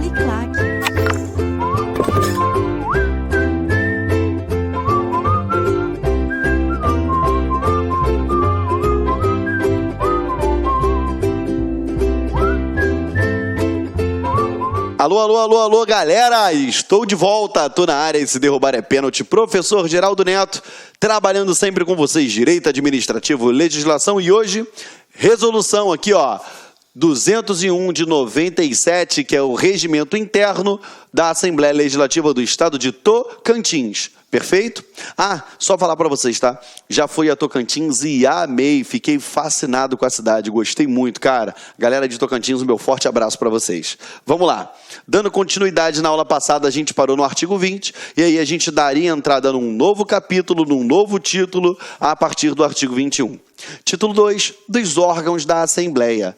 Uniclac. Alô, alô, alô, alô, galera! Estou de volta, tô na área e se derrubar é pênalti. Professor Geraldo Neto, trabalhando sempre com vocês, direito administrativo, legislação e hoje, resolução aqui, ó, 201 de 97, que é o regimento interno da Assembleia Legislativa do Estado de Tocantins. Perfeito? Ah, só falar para vocês, tá? Já fui a Tocantins e amei, fiquei fascinado com a cidade, gostei muito, cara. Galera de Tocantins, um meu forte abraço para vocês. Vamos lá. Dando continuidade na aula passada, a gente parou no artigo 20, e aí a gente daria entrada num novo capítulo, num novo título, a partir do artigo 21. Título 2, dos órgãos da Assembleia.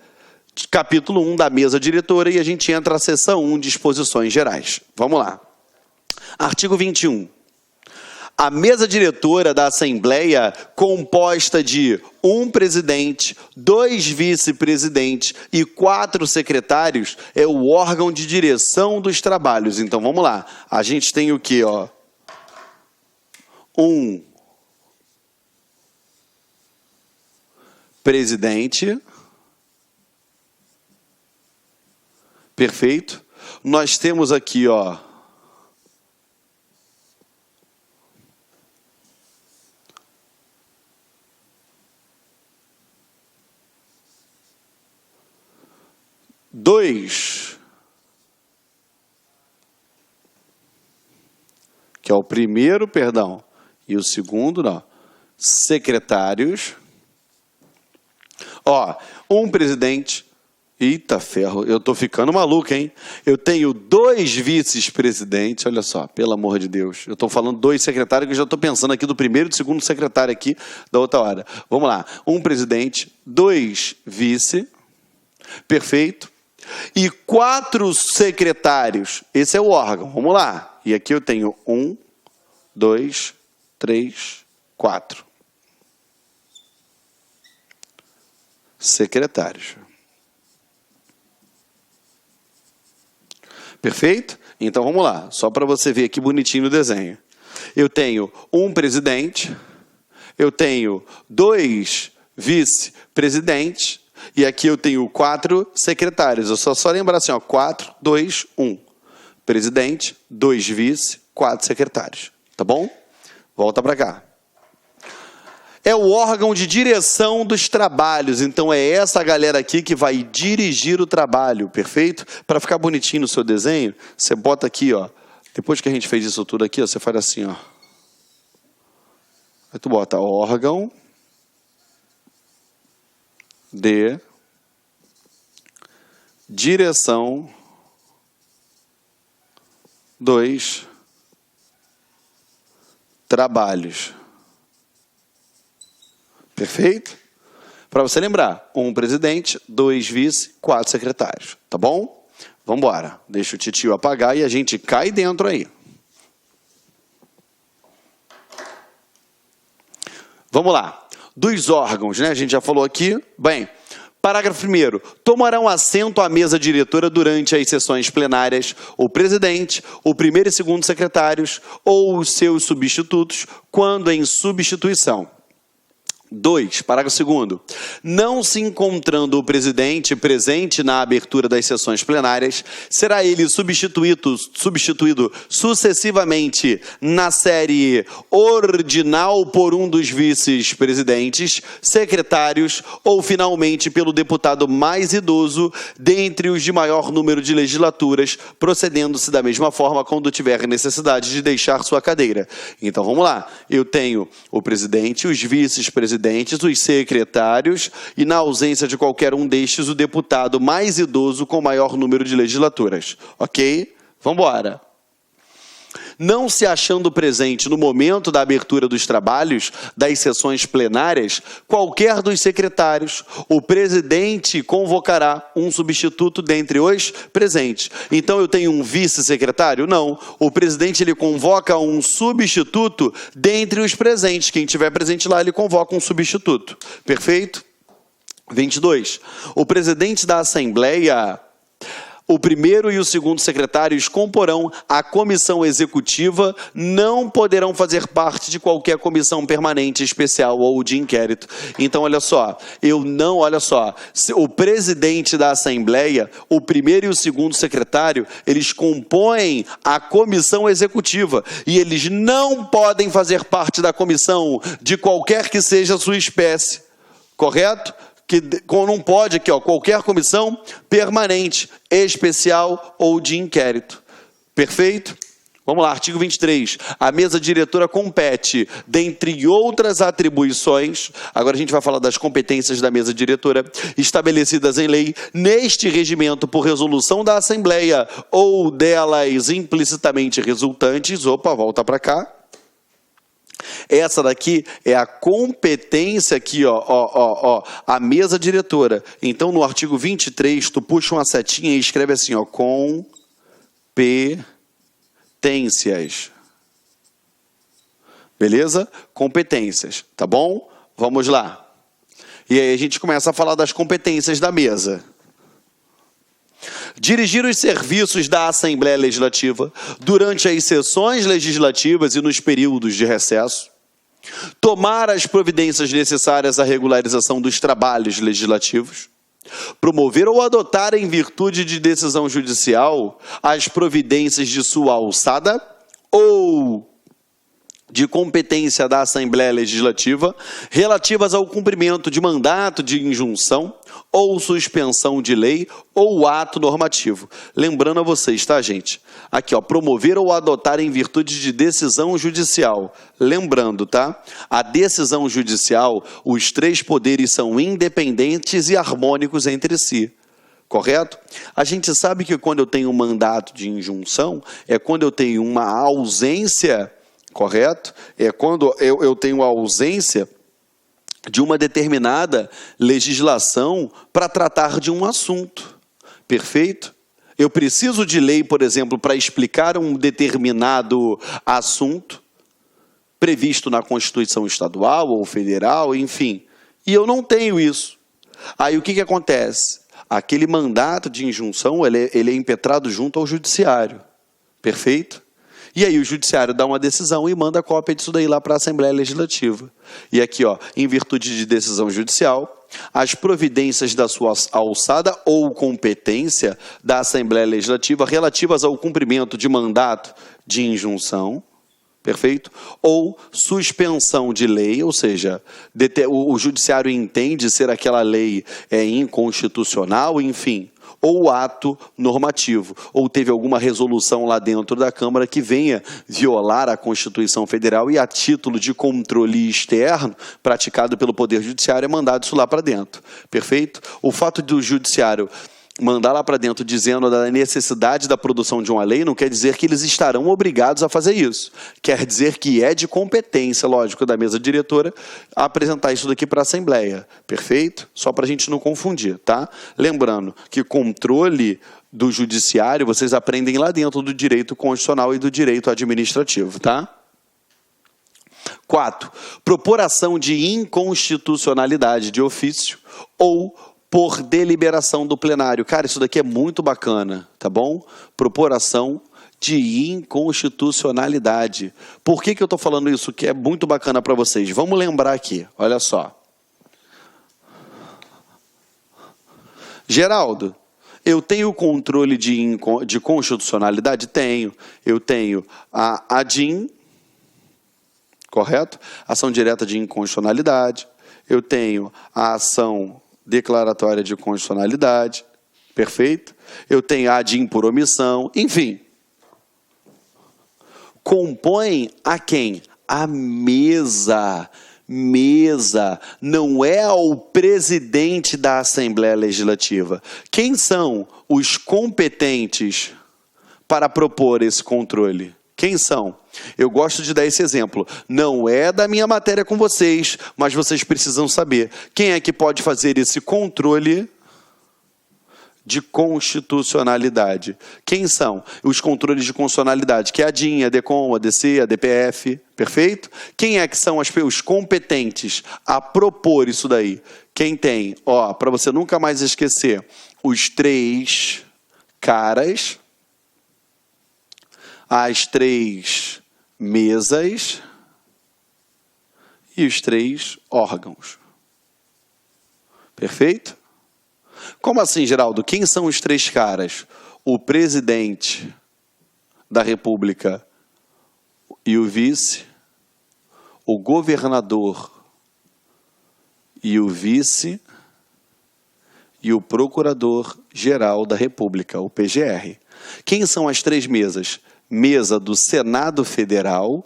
Capítulo 1 da mesa diretora, e a gente entra na seção 1, disposições gerais. Vamos lá. Artigo 21. A mesa diretora da Assembleia, composta de 1 presidente, 2 vice-presidentes e 4 secretários, é o órgão de direção dos trabalhos. Então, vamos lá. A gente tem o quê, ó? 1 presidente. Perfeito. Nós temos aqui, ó, dois, que é o primeiro, perdão, e o segundo, não, secretários. Ó, 1 presidente. Eita ferro, eu tô ficando maluco, hein? Eu tenho 2 vice-presidentes, olha só, pelo amor de Deus. Eu tô falando 2 secretários, que eu já tô pensando aqui do primeiro e do segundo secretário aqui da outra hora. Vamos lá, 1 presidente, 2 vice, perfeito. E 4 secretários, esse é o órgão, vamos lá. E aqui eu tenho 1, 2, 3, 4. Secretários. Perfeito? Então vamos lá, só para você ver aqui bonitinho no desenho. Eu tenho 1 presidente, eu tenho 2 vice-presidentes, e aqui eu tenho 4 secretários. Eu só lembrar assim, ó, 4, 2, 1. Presidente, 2 vice, 4 secretários. Tá bom? Volta para cá. É o órgão de direção dos trabalhos. Então, é essa galera aqui que vai dirigir o trabalho, perfeito? Para ficar bonitinho no seu desenho, você bota aqui, ó. Depois que a gente fez isso tudo aqui, ó, você faz assim, ó. Aí tu bota órgão de direção dos trabalhos. Perfeito? Para você lembrar, 1 presidente, 2 vice, 4 secretários. Tá bom? Vamos embora. Deixa o titio apagar e a gente cai dentro aí. Vamos lá. Dos órgãos, né? A gente já falou aqui. Bem, parágrafo 1º. Tomarão assento à mesa diretora durante as sessões plenárias o presidente, o primeiro e segundo secretários ou os seus substitutos, quando em substituição. 2, parágrafo 2º. Não se encontrando o presidente presente na abertura das sessões plenárias, será ele substituído sucessivamente na série ordinal por um dos vice-presidentes, secretários ou finalmente pelo deputado mais idoso dentre os de maior número de legislaturas, procedendo-se da mesma forma quando tiver necessidade de deixar sua cadeira. Então vamos lá. Eu tenho o presidente, os vice-presidentes, os secretários e, na ausência de qualquer um destes, o deputado mais idoso com maior número de legislaturas. Ok? Vamos embora. Não se achando presente no momento da abertura dos trabalhos das sessões plenárias, qualquer dos secretários, o presidente convocará um substituto dentre os presentes. Então, eu tenho um vice-secretário? Não. O presidente ele convoca um substituto dentre os presentes. Quem estiver presente lá, ele convoca um substituto. Perfeito? 22. O presidente da Assembleia... O primeiro e o segundo secretários comporão a comissão executiva, não poderão fazer parte de qualquer comissão permanente, especial ou de inquérito. Então, olha só, o presidente da Assembleia, o primeiro e o segundo secretário, eles compõem a comissão executiva e eles não podem fazer parte da comissão de qualquer que seja a sua espécie, correto? Que não pode aqui, qualquer comissão permanente, especial ou de inquérito. Perfeito? Vamos lá, artigo 23. A mesa diretora compete, dentre outras atribuições, agora a gente vai falar das competências da mesa diretora, estabelecidas em lei, neste regimento por resolução da Assembleia ou delas implicitamente resultantes. Opa, volta para cá. Essa daqui é a competência aqui, a mesa diretora. Então, no artigo 23, tu puxa uma setinha e escreve assim, competências. Beleza? Competências, tá bom? Vamos lá. E aí a gente começa a falar das competências da mesa. Dirigir os serviços da Assembleia Legislativa durante as sessões legislativas e nos períodos de recesso. Tomar as providências necessárias à regularização dos trabalhos legislativos. Promover ou adotar, em virtude de decisão judicial, as providências de sua alçada ou de competência da Assembleia Legislativa relativas ao cumprimento de mandato de injunção ou suspensão de lei ou ato normativo. Lembrando a vocês, tá, gente? Aqui, promover ou adotar em virtude de decisão judicial. Lembrando, tá? A decisão judicial, os três poderes são independentes e harmônicos entre si. Correto? A gente sabe que quando eu tenho um mandato de injunção, é quando eu tenho uma ausência, correto? É quando eu tenho a ausência de uma determinada legislação para tratar de um assunto. Perfeito? Eu preciso de lei, por exemplo, para explicar um determinado assunto previsto na Constituição Estadual ou Federal, enfim. E eu não tenho isso. Aí o que acontece? Aquele mandato de injunção, ele é impetrado junto ao judiciário. Perfeito? E aí o judiciário dá uma decisão e manda a cópia disso daí lá para a Assembleia Legislativa. E aqui, em virtude de decisão judicial, as providências da sua alçada ou competência da Assembleia Legislativa relativas ao cumprimento de mandato de injunção, perfeito? Ou suspensão de lei, ou seja, o judiciário entende ser aquela lei inconstitucional, enfim, ou ato normativo, ou teve alguma resolução lá dentro da Câmara que venha violar a Constituição Federal e a título de controle externo praticado pelo Poder Judiciário é mandado isso lá para dentro, perfeito? O fato do Judiciário mandar lá para dentro dizendo da necessidade da produção de uma lei não quer dizer que eles estarão obrigados a fazer isso. Quer dizer que é de competência, lógico, da mesa diretora apresentar isso daqui para a Assembleia. Perfeito? Só para a gente não confundir, tá? Lembrando que controle do judiciário vocês aprendem lá dentro do direito constitucional e do direito administrativo, tá? 4. Propor ação de inconstitucionalidade de ofício ou por deliberação do plenário. Cara, isso daqui é muito bacana, tá bom? Propor ação de inconstitucionalidade. Por que eu estou falando isso? Que é muito bacana para vocês. Vamos lembrar aqui, olha só. Geraldo, eu tenho controle de constitucionalidade? Tenho. Eu tenho a ADIM, correto? Ação direta de inconstitucionalidade. Eu tenho a ação declaratória de constitucionalidade, perfeito? Eu tenho a ADIM por omissão, enfim. Compõe a quem? A mesa. Mesa, não é ao presidente da Assembleia Legislativa. Quem são os competentes para propor esse controle? Quem são? Eu gosto de dar esse exemplo. Não é da minha matéria com vocês, mas vocês precisam saber. Quem é que pode fazer esse controle de constitucionalidade? Quem são os controles de constitucionalidade? Que é a DIN, a DECOM, a DC, a DPF, perfeito? Quem é que são os competentes a propor isso daí? Quem tem, para você nunca mais esquecer, os três caras, as 3 mesas e os 3 órgãos. Perfeito? Como assim, Geraldo? Quem são os 3 caras? O presidente da República e o vice, o governador e o vice e o procurador-geral da República, o PGR. Quem são as 3 mesas? Mesa do Senado Federal,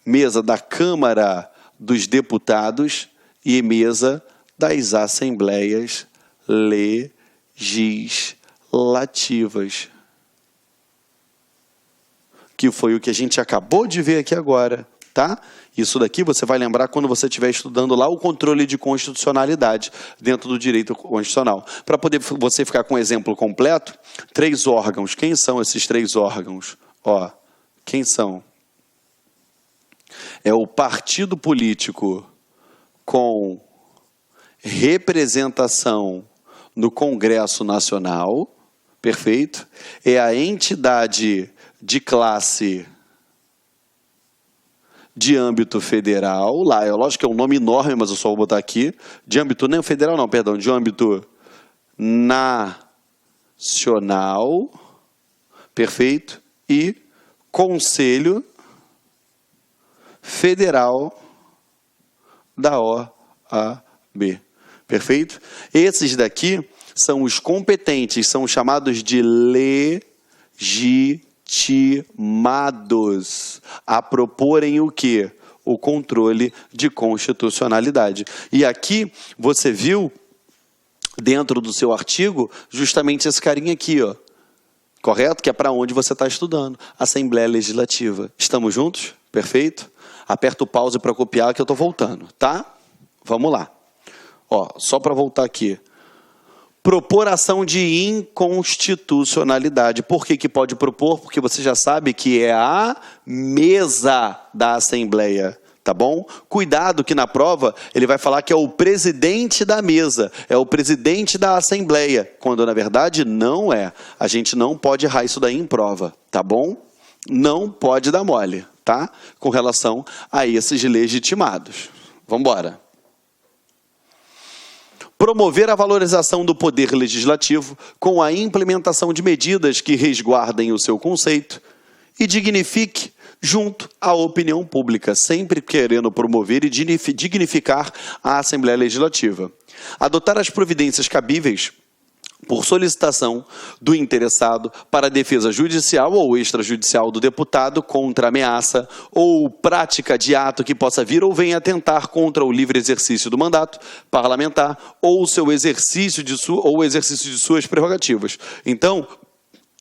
mesa da Câmara dos Deputados e mesa das Assembleias Legislativas. Que foi o que a gente acabou de ver aqui agora, tá? Isso daqui você vai lembrar quando você estiver estudando lá o controle de constitucionalidade dentro do direito constitucional. Para poder você ficar com o exemplo completo, 3 órgãos. Quem são esses 3 órgãos? Ó, quem são? É o partido político com representação no Congresso Nacional, perfeito? É a entidade de classe de âmbito federal, lá, é lógico que é um nome enorme, mas eu só vou botar aqui, de âmbito, não federal não, perdão, de âmbito nacional, perfeito? E Conselho Federal da OAB, perfeito? Esses daqui são os competentes, são chamados de legitimados a proporem o quê? O controle de constitucionalidade. E aqui você viu, dentro do seu artigo, justamente esse carinha aqui, ó. Correto? Que é para onde você está estudando. Assembleia Legislativa. Estamos juntos? Perfeito? Aperta o pause para copiar que eu estou voltando, tá? Vamos lá. Ó, só para voltar aqui. Propor ação de inconstitucionalidade. Por que pode propor? Porque você já sabe que é a mesa da Assembleia, tá bom? Cuidado que na prova ele vai falar que é o presidente da mesa, é o presidente da Assembleia, quando na verdade não é. A gente não pode errar isso daí em prova, tá bom? Não pode dar mole, tá? Com relação a esses legitimados. Vamos embora. Promover a valorização do poder legislativo com a implementação de medidas que resguardem o seu conceito e dignifique junto à opinião pública, sempre querendo promover e dignificar a Assembleia Legislativa. Adotar as providências cabíveis por solicitação do interessado para a defesa judicial ou extrajudicial do deputado contra ameaça ou prática de ato que possa vir ou venha atentar contra o livre exercício do mandato parlamentar ou o seu exercício de suas prerrogativas. Então,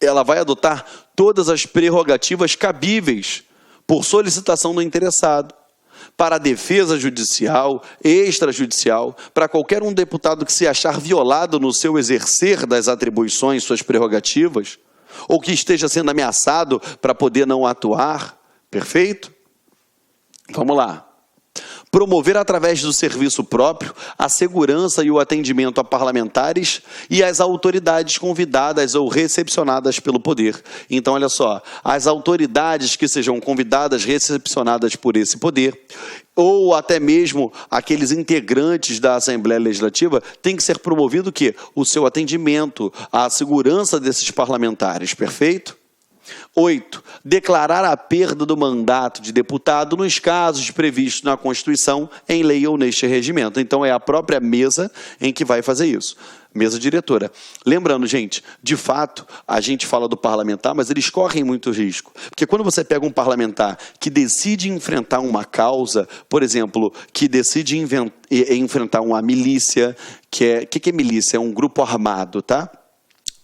ela vai adotar todas as prerrogativas cabíveis por solicitação do interessado, para a defesa judicial, extrajudicial, para qualquer um deputado que se achar violado no seu exercer das atribuições, suas prerrogativas, ou que esteja sendo ameaçado para poder não atuar, perfeito? Vamos lá. Promover através do serviço próprio a segurança e o atendimento a parlamentares e às autoridades convidadas ou recepcionadas pelo poder. Então, olha só, as autoridades que sejam convidadas, recepcionadas por esse poder, ou até mesmo aqueles integrantes da Assembleia Legislativa, tem que ser promovido o quê? O seu atendimento, a segurança desses parlamentares, perfeito? 8. Declarar a perda do mandato de deputado nos casos previstos na Constituição, em lei ou neste regimento. Então, é a própria mesa em que vai fazer isso. Mesa diretora. Lembrando, gente, de fato, a gente fala do parlamentar, mas eles correm muito risco. Porque quando você pega um parlamentar que decide enfrentar uma causa, por exemplo, que decide enfrentar uma milícia, que é milícia? É um grupo armado, tá?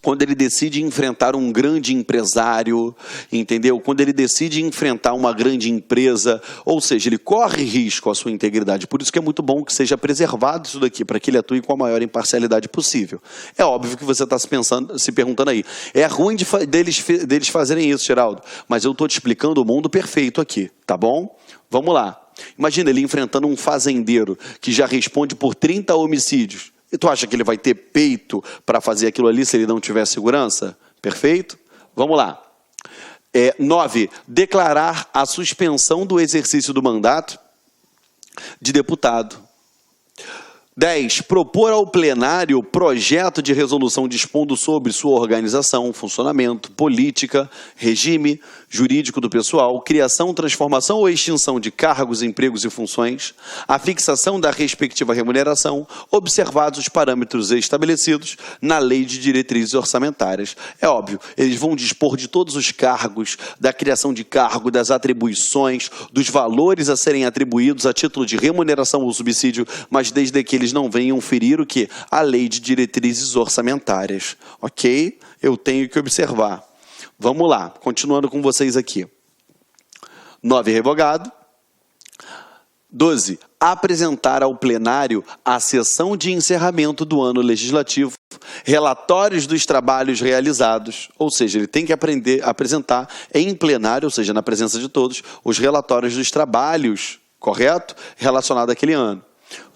Quando ele decide enfrentar um grande empresário, entendeu? Quando ele decide enfrentar uma grande empresa, ou seja, ele corre risco à sua integridade. Por isso que é muito bom que seja preservado isso daqui, para que ele atue com a maior imparcialidade possível. É óbvio que você está se perguntando aí, é ruim deles fazerem isso, Geraldo, mas eu estou te explicando o mundo perfeito aqui, tá bom? Vamos lá. Imagina ele enfrentando um fazendeiro que já responde por 30 homicídios. E tu acha que ele vai ter peito para fazer aquilo ali se ele não tiver segurança? Perfeito? Vamos lá. 9. Declarar a suspensão do exercício do mandato de deputado. 10. Propor ao plenário projeto de resolução dispondo sobre sua organização, funcionamento, política, regime jurídico do pessoal, criação, transformação ou extinção de cargos, empregos e funções, a fixação da respectiva remuneração, observados os parâmetros estabelecidos na Lei de Diretrizes Orçamentárias. É óbvio, eles vão dispor de todos os cargos, da criação de cargo, das atribuições, dos valores a serem atribuídos a título de remuneração ou subsídio, mas desde que eles não venham ferir o quê? A Lei de Diretrizes Orçamentárias. Ok? Eu tenho que observar. Vamos lá, continuando com vocês aqui. 9, revogado. 12, apresentar ao plenário a sessão de encerramento do ano legislativo, relatórios dos trabalhos realizados, ou seja, ele tem que apresentar em plenário, ou seja, na presença de todos, os relatórios dos trabalhos, correto? Relacionados àquele ano.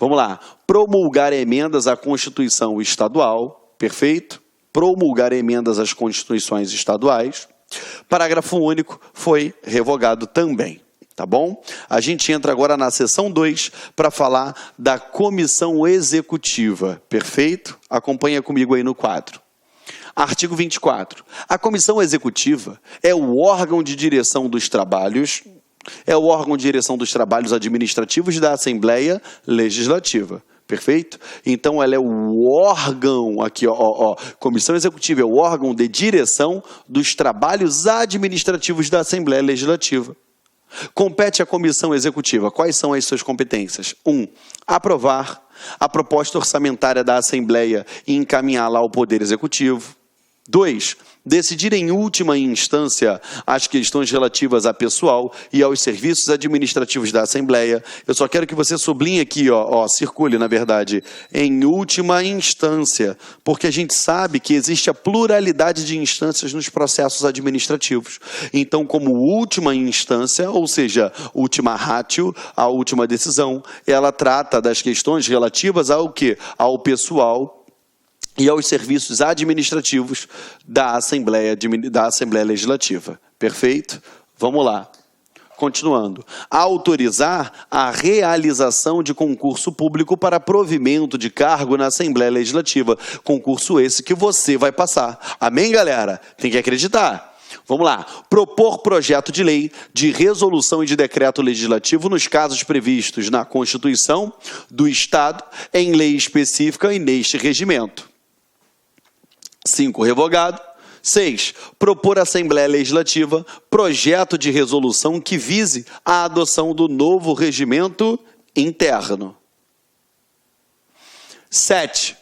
Vamos lá, promulgar emendas à Constituição Estadual, perfeito? Promulgar emendas às Constituições Estaduais. Parágrafo único foi revogado também, tá bom? A gente entra agora na seção 2 para falar da comissão executiva, perfeito? Acompanha comigo aí no quadro. Artigo 24. A comissão executiva é o órgão de direção dos trabalhos, administrativos da Assembleia Legislativa. Perfeito? Então, ela é o órgão, aqui, comissão executiva é o órgão de direção dos trabalhos administrativos da Assembleia Legislativa. Compete à comissão executiva. Quais são as suas competências? 1. Aprovar a proposta orçamentária da Assembleia e encaminhá-la ao Poder Executivo. 2. Decidir em última instância as questões relativas a pessoal e aos serviços administrativos da Assembleia. Eu só quero que você sublinhe aqui, circule, na verdade, em última instância, porque a gente sabe que existe a pluralidade de instâncias nos processos administrativos. Então, como última instância, ou seja, última ratio, a última decisão, ela trata das questões relativas ao quê? Ao pessoal e aos serviços administrativos da Assembleia Legislativa. Perfeito? Vamos lá. Continuando. Autorizar a realização de concurso público para provimento de cargo na Assembleia Legislativa. Concurso esse que você vai passar. Amém, galera? Tem que acreditar. Vamos lá. Propor projeto de lei, de resolução e de decreto legislativo nos casos previstos na Constituição do Estado, em lei específica e neste regimento. 5, revogado. 6, propor à Assembleia Legislativa projeto de resolução que vise a adoção do novo regimento interno. 7,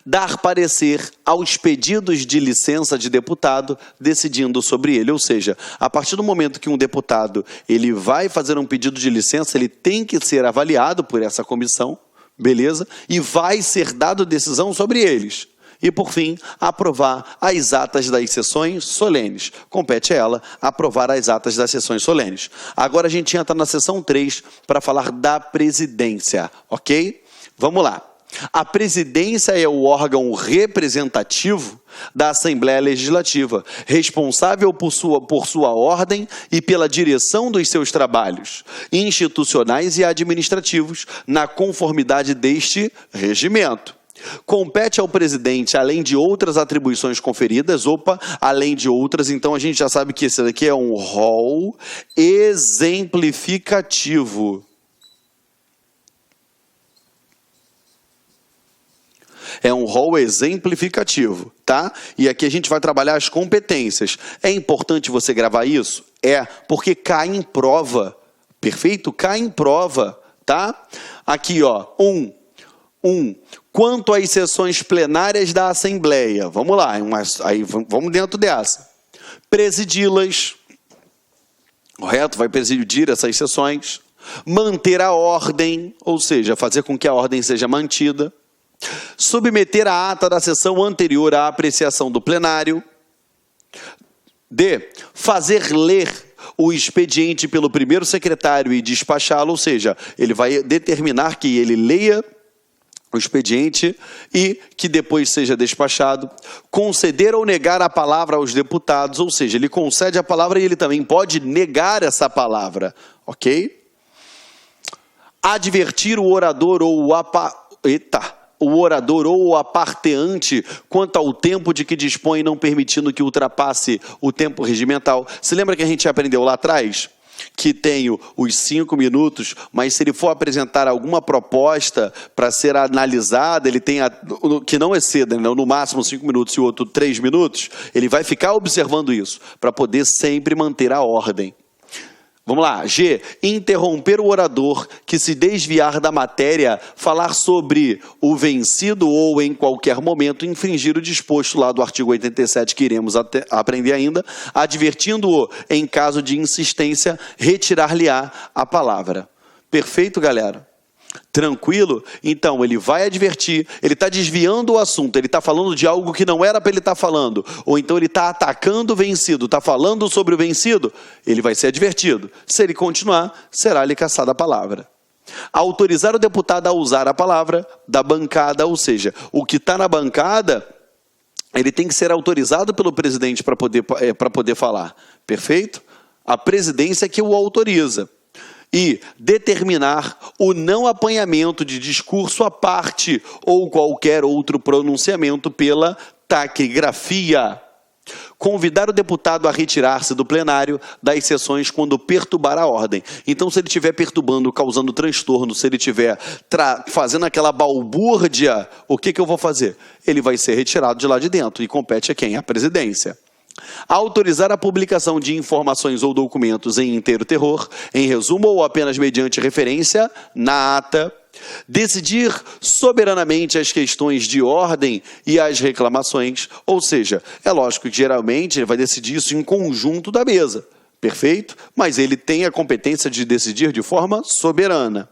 dar parecer aos pedidos de licença de deputado, decidindo sobre ele. Ou seja, a partir do momento que um deputado ele vai fazer um pedido de licença, ele tem que ser avaliado por essa comissão, beleza? E vai ser dado decisão sobre eles. E, por fim, aprovar as atas das sessões solenes. Compete a ela aprovar as atas das sessões solenes. Agora a gente entra na seção 3 para falar da presidência, ok? Vamos lá. A presidência é o órgão representativo da Assembleia Legislativa, responsável por sua ordem e pela direção dos seus trabalhos institucionais e administrativos, na conformidade deste regimento. Compete ao presidente, além de outras atribuições conferidas, além de outras, então a gente já sabe que esse daqui é um rol exemplificativo. É um rol exemplificativo, tá? E aqui a gente vai trabalhar as competências. É importante você gravar isso? É, porque cai em prova, perfeito? Cai em prova, tá? Aqui, quanto às sessões plenárias da Assembleia, vamos lá, aí vamos dentro dessa. Presidi-las, correto? Vai presidir essas sessões. Manter a ordem, ou seja, fazer com que a ordem seja mantida. Submeter a ata da sessão anterior à apreciação do plenário. D. Fazer ler o expediente pelo primeiro secretário e despachá-lo, ou seja, ele vai determinar que ele leia o expediente e que depois seja despachado, conceder ou negar a palavra aos deputados, ou seja, ele concede a palavra e ele também pode negar essa palavra, ok? Advertir o orador ou o orador ou o aparteante quanto ao tempo de que dispõe, não permitindo que ultrapasse o tempo regimental. Se lembra que a gente aprendeu lá atrás? Que tem os 5 minutos, mas se ele for apresentar alguma proposta para ser analisada, ele tem que não exceda, no máximo 5 minutos e o outro 3 minutos, ele vai ficar observando isso, para poder sempre manter a ordem. Vamos lá, G, interromper o orador que se desviar da matéria, falar sobre o vencido ou em qualquer momento infringir o disposto lá do artigo 87 que iremos aprender ainda, advertindo-o em caso de insistência, retirar-lhe-á a palavra. Perfeito, galera? Tranquilo? Então, ele vai advertir, ele está desviando o assunto, ele está falando de algo que não era para ele estar falando, ou então ele está atacando o vencido, está falando sobre o vencido, ele vai ser advertido. Se ele continuar, será-lhe cassada a palavra. Autorizar o deputado a usar a palavra da bancada, ou seja, o que está na bancada, ele tem que ser autorizado pelo presidente para poder falar. Perfeito? A presidência que o autoriza. E determinar o não apanhamento de discurso à parte ou qualquer outro pronunciamento pela taquigrafia. Convidar o deputado a retirar-se do plenário das sessões quando perturbar a ordem. Então, se ele estiver perturbando, causando transtorno, se ele estiver fazendo aquela balbúrdia, o que eu vou fazer? Ele vai ser retirado de lá de dentro e compete a quem? A presidência. Autorizar a publicação de informações ou documentos em inteiro terror, em resumo ou apenas mediante referência na ata. Decidir soberanamente as questões de ordem e as reclamações, ou seja, é lógico que geralmente ele vai decidir isso em conjunto da mesa, perfeito? Mas ele tem a competência de decidir de forma soberana.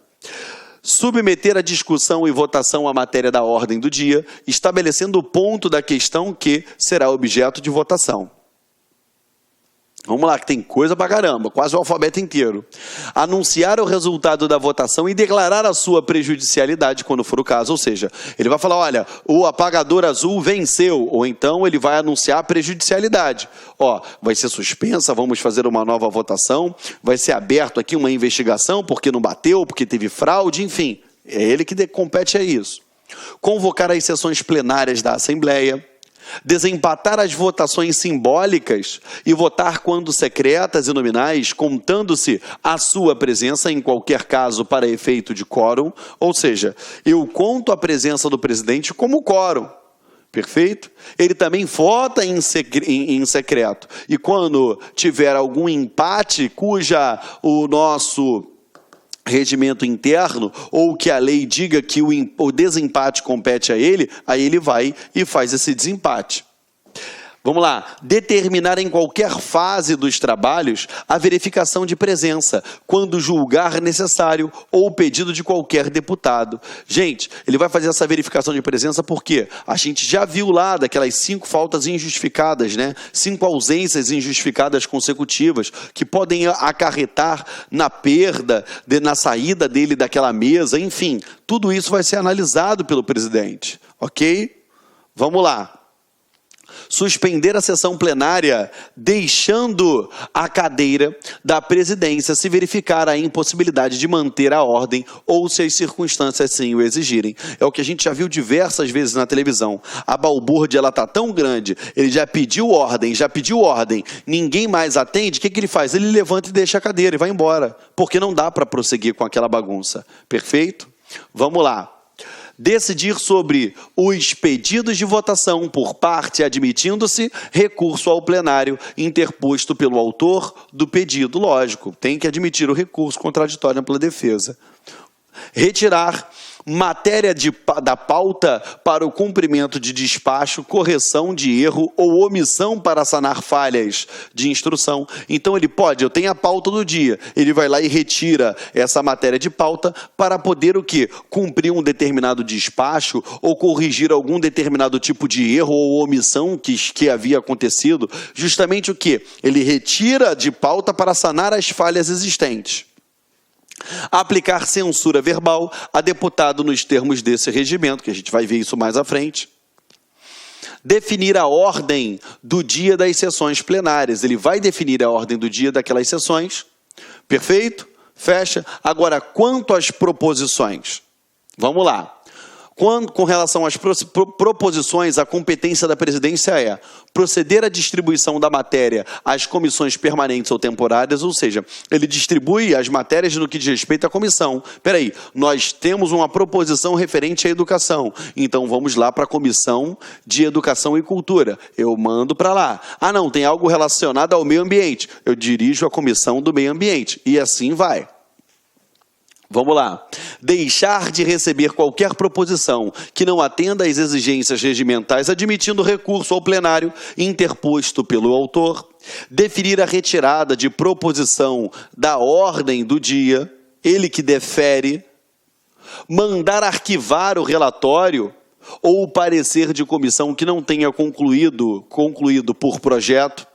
Submeter a discussão e votação a matéria da ordem do dia, estabelecendo o ponto da questão que será objeto de votação. Vamos lá, que tem coisa pra caramba, quase o alfabeto inteiro. Anunciar o resultado da votação e declarar a sua prejudicialidade quando for o caso, ou seja, ele vai falar, olha, o apagador azul venceu, ou então ele vai anunciar a prejudicialidade. Ó, vai ser suspensa, vamos fazer uma nova votação, vai ser aberto aqui uma investigação porque não bateu, porque teve fraude, enfim, é ele que compete a isso. Convocar as sessões plenárias da Assembleia, desempatar as votações simbólicas e votar quando secretas e nominais, contando-se a sua presença em qualquer caso para efeito de quórum, ou seja, eu conto a presença do presidente como quórum, perfeito? Ele também vota em secreto, e quando tiver algum empate cuja o nosso regimento interno, ou que a lei diga que o desempate compete a ele, aí ele vai e faz esse desempate. Vamos lá, determinar em qualquer fase dos trabalhos a verificação de presença, quando julgar necessário ou pedido de qualquer deputado. Gente, ele vai fazer essa verificação de presença porque a gente já viu lá daquelas 5 faltas injustificadas, né? 5 ausências injustificadas consecutivas, que podem acarretar na perda, na saída dele daquela mesa, enfim, tudo isso vai ser analisado pelo presidente, ok? Vamos lá. Suspender a sessão plenária, deixando a cadeira da presidência se verificar a impossibilidade de manter a ordem ou se as circunstâncias assim o exigirem. É o que a gente já viu diversas vezes na televisão. A balbúrdia está tão grande, ele já pediu ordem, ninguém mais atende, o que ele faz? Ele levanta e deixa a cadeira e vai embora, porque não dá para prosseguir com aquela bagunça. Perfeito? Vamos lá. Decidir sobre os pedidos de votação por parte, admitindo-se recurso ao plenário interposto pelo autor do pedido. Lógico, tem que admitir o recurso contraditório pela defesa. Retirar matéria da pauta para o cumprimento de despacho, correção de erro ou omissão para sanar falhas de instrução. Então ele pode, eu tenho a pauta do dia, ele vai lá e retira essa matéria de pauta para poder o quê? Cumprir um determinado despacho ou corrigir algum determinado tipo de erro ou omissão que havia acontecido. Justamente o quê? Ele retira de pauta para sanar as falhas existentes. Aplicar censura verbal a deputado nos termos desse regimento, que a gente vai ver isso mais à frente. Definir a ordem do dia das sessões plenárias. Ele vai definir a ordem do dia daquelas sessões. Perfeito? Fecha. Agora, quanto às proposições? Vamos lá. Com relação às proposições, a competência da presidência é proceder à distribuição da matéria às comissões permanentes ou temporárias, ou seja, ele distribui as matérias no que diz respeito à comissão. Espera aí, nós temos uma proposição referente à educação, então vamos lá para a comissão de educação e cultura. Eu mando para lá. Ah, não, tem algo relacionado ao meio ambiente. Eu dirijo a comissão do meio ambiente. E assim vai. Vamos lá. Deixar de receber qualquer proposição que não atenda às exigências regimentais, admitindo recurso ao plenário interposto pelo autor. Definir a retirada de proposição da ordem do dia, ele que defere. Mandar arquivar o relatório ou o parecer de comissão que não tenha concluído por projeto.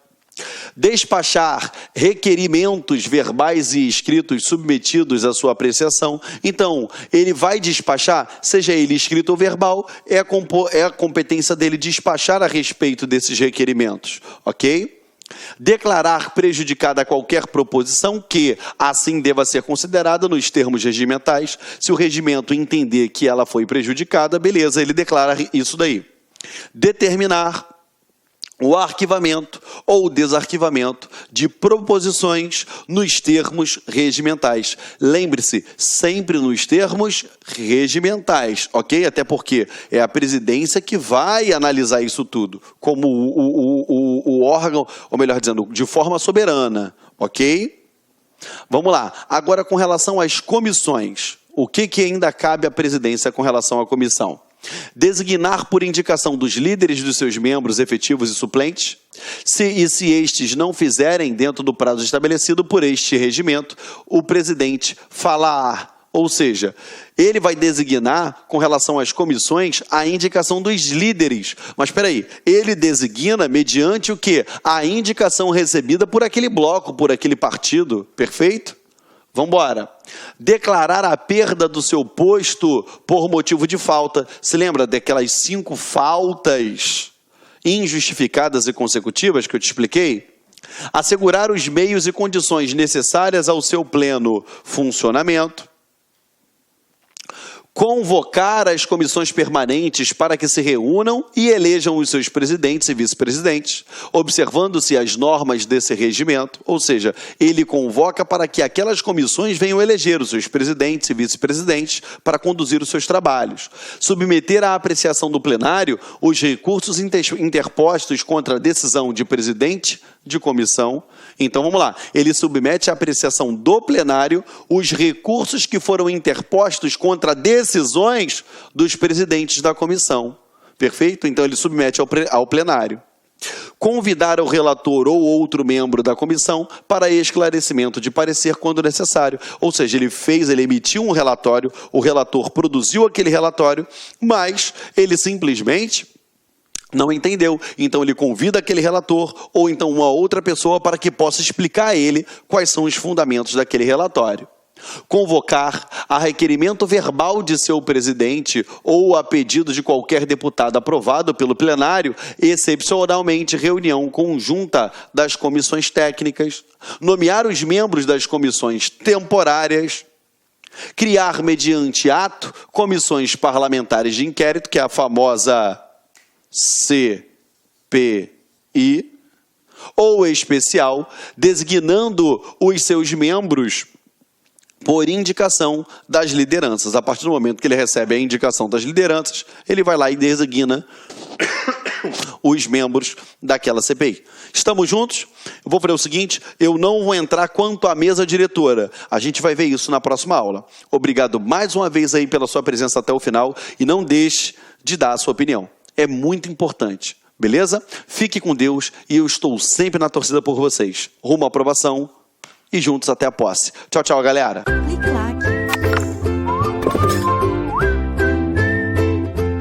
Despachar requerimentos verbais e escritos submetidos à sua apreciação. Então, ele vai despachar, seja ele escrito ou verbal, é a competência dele despachar a respeito desses requerimentos, ok? Declarar prejudicada qualquer proposição que, assim, deva ser considerada nos termos regimentais. Se o regimento entender que ela foi prejudicada, beleza, ele declara isso daí. Determinar o arquivamento ou o desarquivamento de proposições nos termos regimentais. Lembre-se, sempre nos termos regimentais, ok? Até porque é a presidência que vai analisar isso tudo, como o órgão, ou melhor dizendo, de forma soberana, ok? Vamos lá. Agora, com relação às comissões, o que ainda cabe à presidência com relação à comissão? Designar por indicação dos líderes dos seus membros efetivos e suplentes, se estes não fizerem dentro do prazo estabelecido por este regimento, o presidente falar. Ou seja, ele vai designar, com relação às comissões, a indicação dos líderes. Mas espera aí, ele designa mediante o quê? A indicação recebida por aquele bloco, por aquele partido, perfeito? Vamos embora. Declarar a perda do seu posto por motivo de falta. Se lembra daquelas 5 faltas injustificadas e consecutivas que eu te expliquei? Assegurar os meios e condições necessárias ao seu pleno funcionamento. Convocar as comissões permanentes para que se reúnam e elejam os seus presidentes e vice-presidentes, observando-se as normas desse regimento, ou seja, ele convoca para que aquelas comissões venham eleger os seus presidentes e vice-presidentes para conduzir os seus trabalhos. Submeter à apreciação do plenário os recursos interpostos contra a decisão de presidente de comissão. Então, vamos lá. Ele submete à apreciação do plenário os recursos que foram interpostos contra decisões dos presidentes da comissão. Perfeito? Então, ele submete ao plenário. Convidar o relator ou outro membro da comissão para esclarecimento de parecer quando necessário. Ou seja, ele emitiu um relatório, o relator produziu aquele relatório, mas ele simplesmente não entendeu, então ele convida aquele relator ou então uma outra pessoa para que possa explicar a ele quais são os fundamentos daquele relatório. Convocar a requerimento verbal de seu presidente ou a pedido de qualquer deputado aprovado pelo plenário, excepcionalmente reunião conjunta das comissões técnicas, nomear os membros das comissões temporárias, criar mediante ato comissões parlamentares de inquérito, que é a famosa CPI, ou especial, designando os seus membros por indicação das lideranças. A partir do momento que ele recebe a indicação das lideranças, ele vai lá e designa os membros daquela CPI. Estamos juntos? Eu vou fazer o seguinte, eu não vou entrar quanto à mesa diretora. A gente vai ver isso na próxima aula. Obrigado mais uma vez aí pela sua presença até o final e não deixe de dar a sua opinião. É muito importante, beleza? Fique com Deus e eu estou sempre na torcida por vocês. Rumo à aprovação e juntos até a posse. Tchau, tchau, galera.